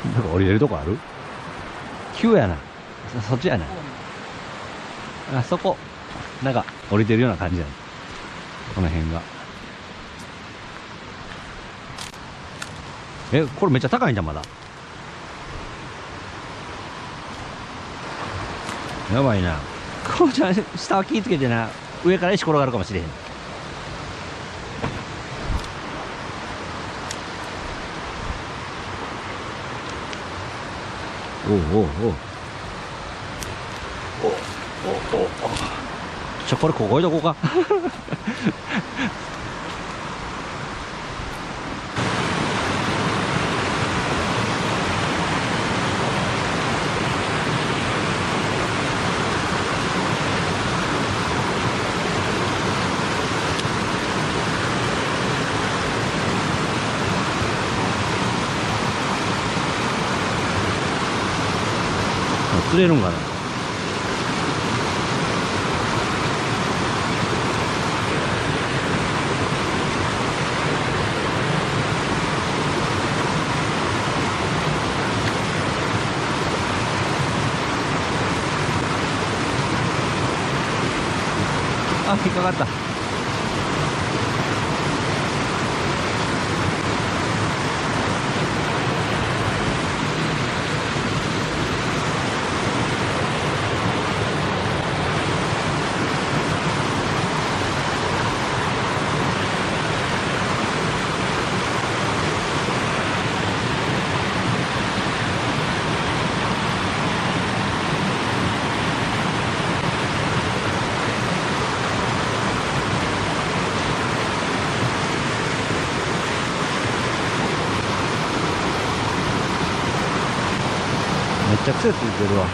なんか降りれるとこある？急やな。そっちやな。あそこ。なんか降りてるような感じやね。この辺が。これめっちゃ高いんじゃん、まだ。やばいな。こうちゃん、下は気ぃつけてな。上から石転がるかもしれへん。おうおうおう。おおおお。これここ置いとこうか。釣れるんかな。あ、引っかかった。めっちゃ癖ついてるわ。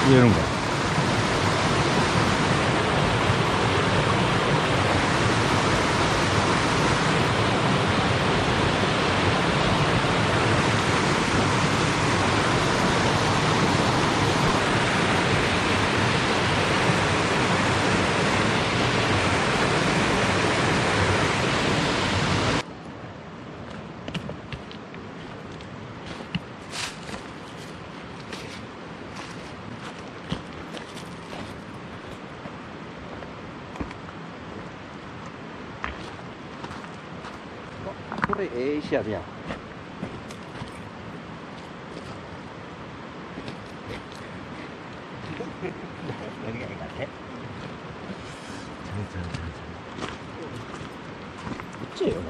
入れるんか。これええ石あるやん。何がいいかね。こっちやよな。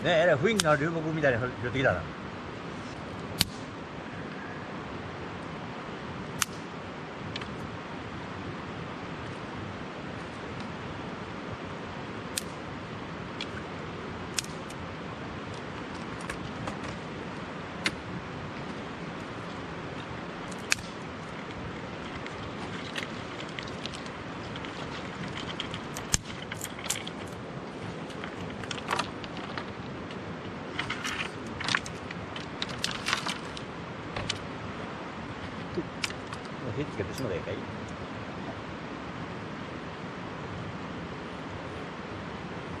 ねえ、えらい雰囲気の流木みたいに拾ってきたな。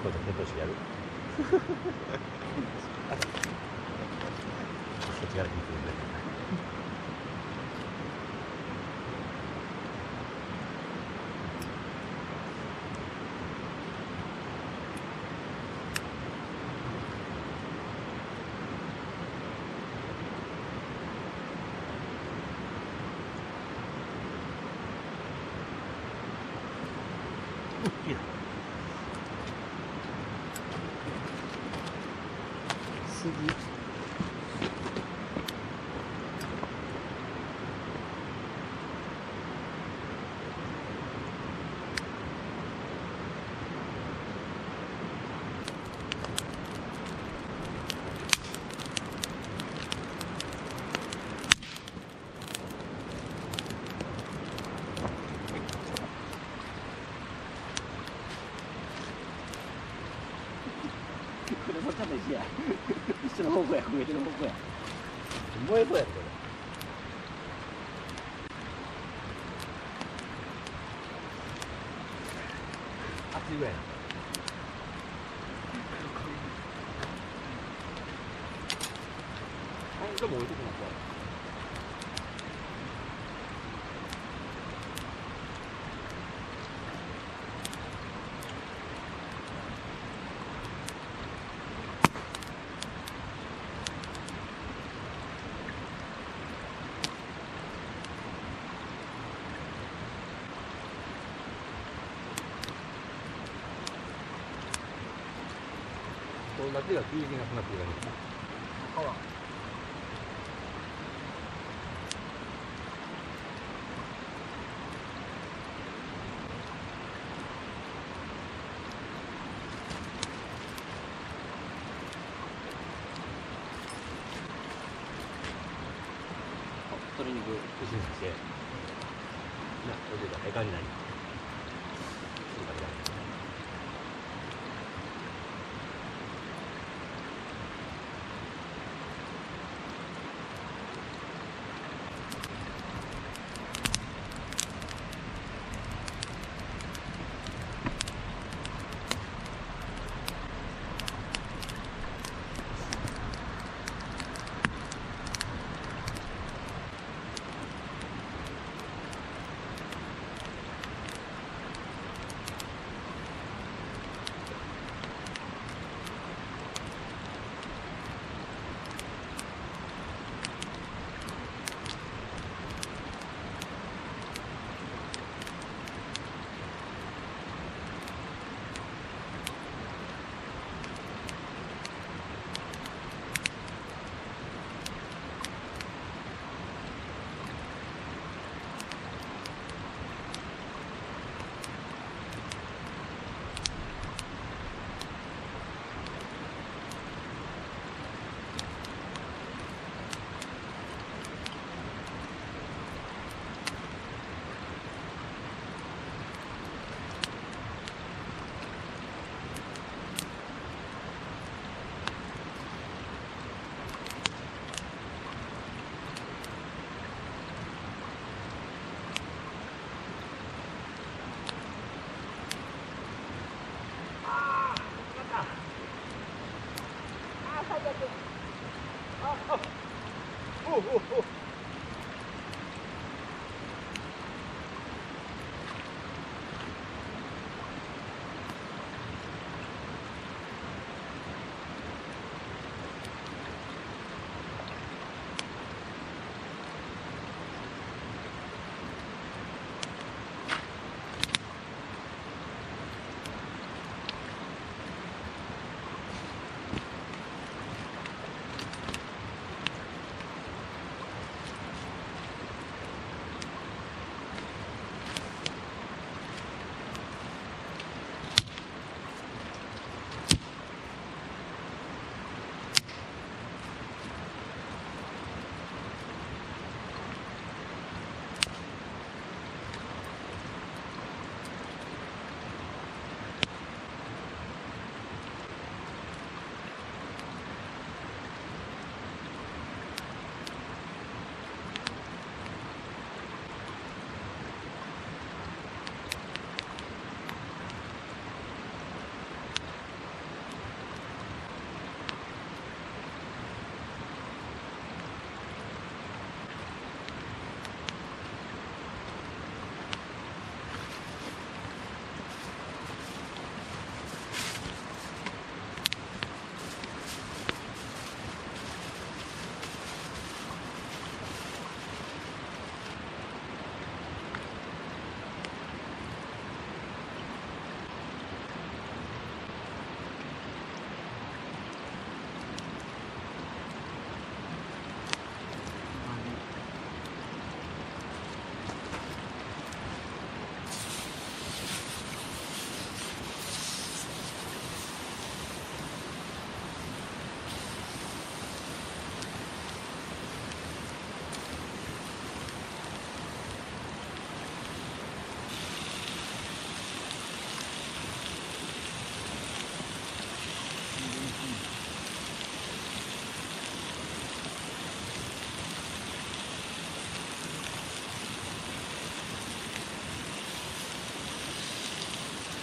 これで検討してやるそっちから聞いてくれ。いいな。杉。これもちゃんと一緒や。一緒の方向や、増えてる方向や。燃えそうやねこれ。熱いぐらいな。あ、でも置いてくなこれ。これだけが急激なくなってるだけですね。川。鶏肉。串にして。な、これでええ感じない。いい感じだ。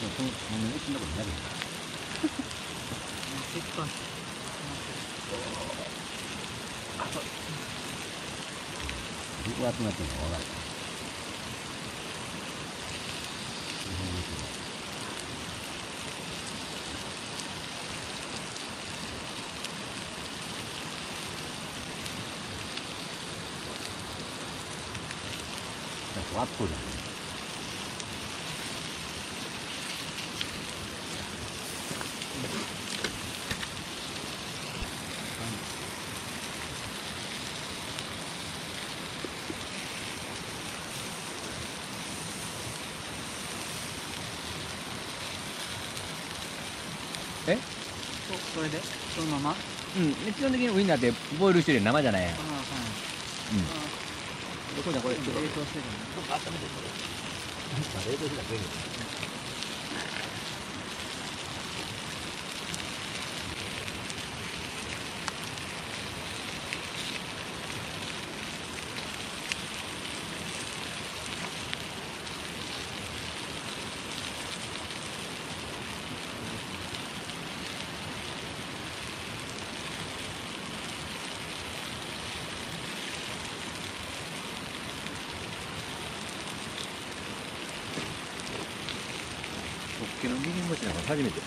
このうちのとこになるんだ。鉄板。どこ集まってんのかわからない。ワットじゃん。え？それでそのまま。うん。で基本的にウインナーってボイルしてる生じゃないやん。ああ、はい。どこじゃこれ。冷凍してるの。ちょっと温めてこれ。冷凍したら食える。ホッケのみりん干しなんか初めて。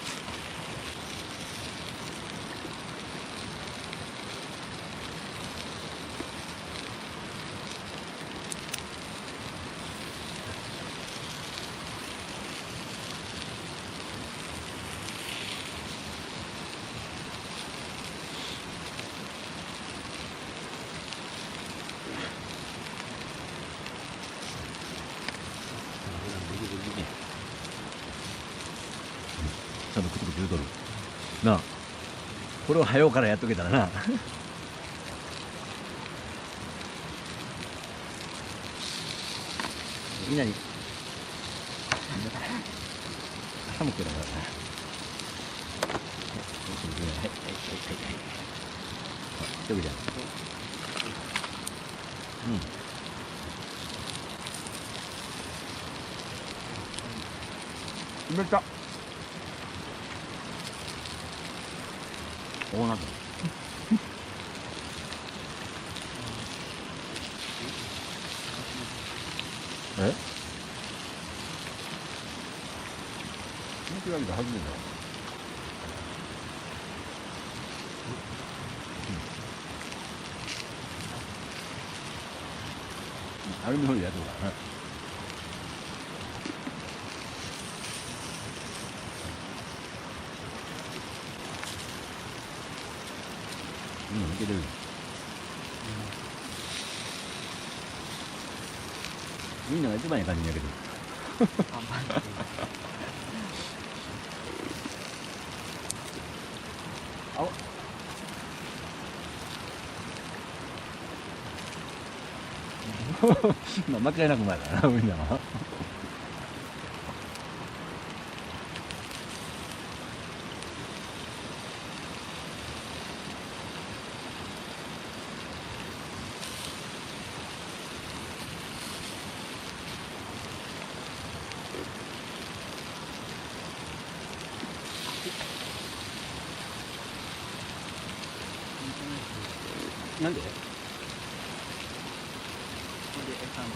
ちゃんとクツクツ言うとる。なあ。これを早うからやっとけたらな。みんなに。寒くなるからな。はいはいはいはいはい。一人じゃん。うん。めっちゃ。こうなったえ？気持ち悪いから初めてだ。アルミホイルやってるからね。今抜けてる。みんなが一番いい感じに焼けてる。あまあ間違いなくうまいからな、みんなは。なんで？で餌の